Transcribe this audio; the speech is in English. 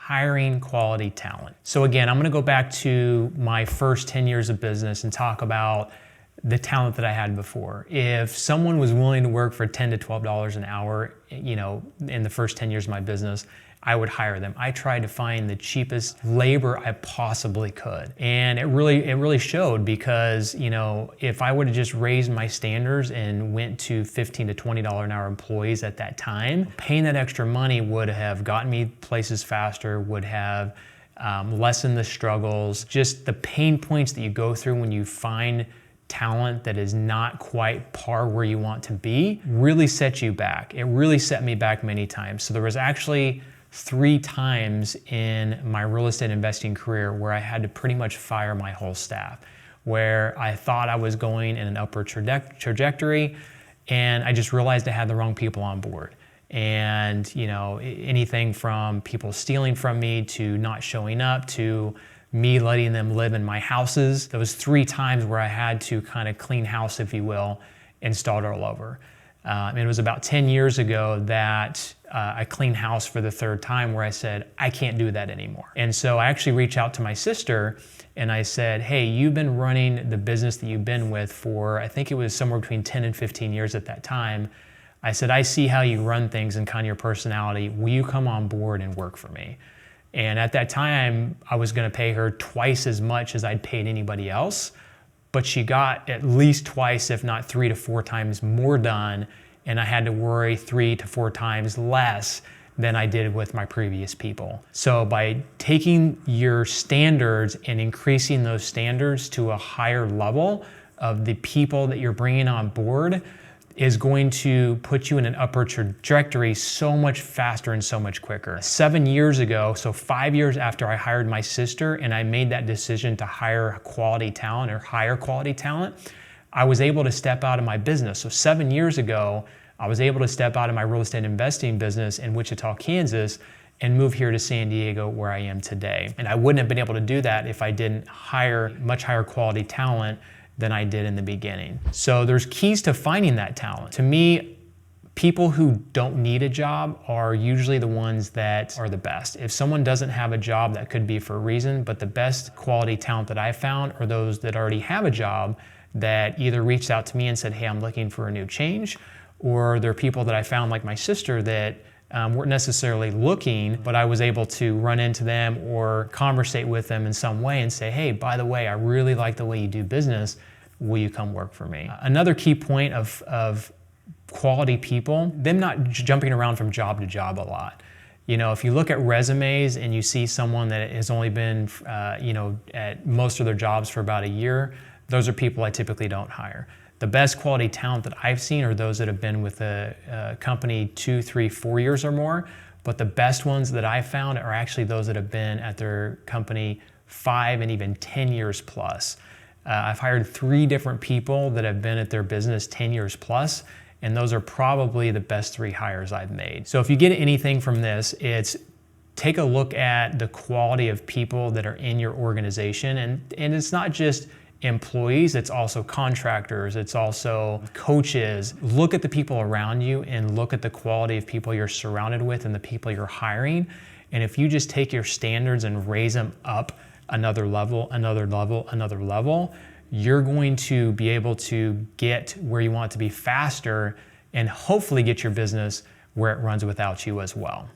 hiring quality talent. So again, I'm gonna go back to my first 10 years of business and talk about the talent that I had before. If someone was willing to work for $10 to $12 an hour, in the first 10 years of my business, I would hire them. I tried to find the cheapest labor I possibly could. And it really showed because, if I would have just raised my standards and went to $15 to $20 an hour employees at that time, paying that extra money would have gotten me places faster, would have lessened the struggles, just the pain points that you go through when you find talent that is not quite par where you want to be really set you back. It really set me back many times. So there was actually 3 times in my real estate investing career where I had to pretty much fire my whole staff, where I thought I was going in an upward trajectory and I just realized I had the wrong people on board. And anything from people stealing from me to not showing up to me letting them live in my houses. There was 3 times where I had to kind of clean house, if you will, and start all over. And it was about 10 years ago that I cleaned house for the 3rd time where I said, I can't do that anymore. And so I actually reached out to my sister and I said, hey, you've been running the business that you've been with for, I think it was somewhere between 10 and 15 years at that time. I said, I see how you run things and kind of your personality. Will you come on board and work for me? And at that time, I was gonna pay her twice as much as I'd paid anybody else, but she got at least twice, if not 3 to 4 times more done, and I had to worry 3 to 4 times less than I did with my previous people. So by taking your standards and increasing those standards to a higher level of the people that you're bringing on board is going to put you in an upward trajectory so much faster and so much quicker. 7 years ago, so 5 years after I hired my sister and I made that decision to hire quality talent or hire quality talent, I was able to step out of my business. So 7 years ago, I was able to step out of my real estate investing business in Wichita, Kansas, and move here to San Diego where I am today. And I wouldn't have been able to do that if I didn't hire much higher quality talent than I did in the beginning. So there's keys to finding that talent. To me, people who don't need a job are usually the ones that are the best. If someone doesn't have a job, that could be for a reason, but the best quality talent that I found are those that already have a job that either reached out to me and said, hey, I'm looking for a new change, or they're people that I found like my sister that weren't necessarily looking, but I was able to run into them or conversate with them in some way and say, hey, by the way, I really like the way you do business. Will you come work for me? Another key point of quality people, them not jumping around from job to job a lot. If you look at resumes and you see someone that has only been, at most of their jobs for about a year, those are people I typically don't hire. The best quality talent that I've seen are those that have been with a company 2, 3, 4 years or more, but the best ones that I've found are actually those that have been at their company 5 and even 10 years plus. I've hired 3 different people that have been at their business 10 years plus, and those are probably the best 3 hires I've made. So if you get anything from this, it's take a look at the quality of people that are in your organization, and it's not just employees, it's also contractors, it's also coaches. Look at the people around you and look at the quality of people you're surrounded with and the people you're hiring. And if you just take your standards and raise them up another level, you're going to be able to get where you want to be faster and hopefully get your business where it runs without you as well.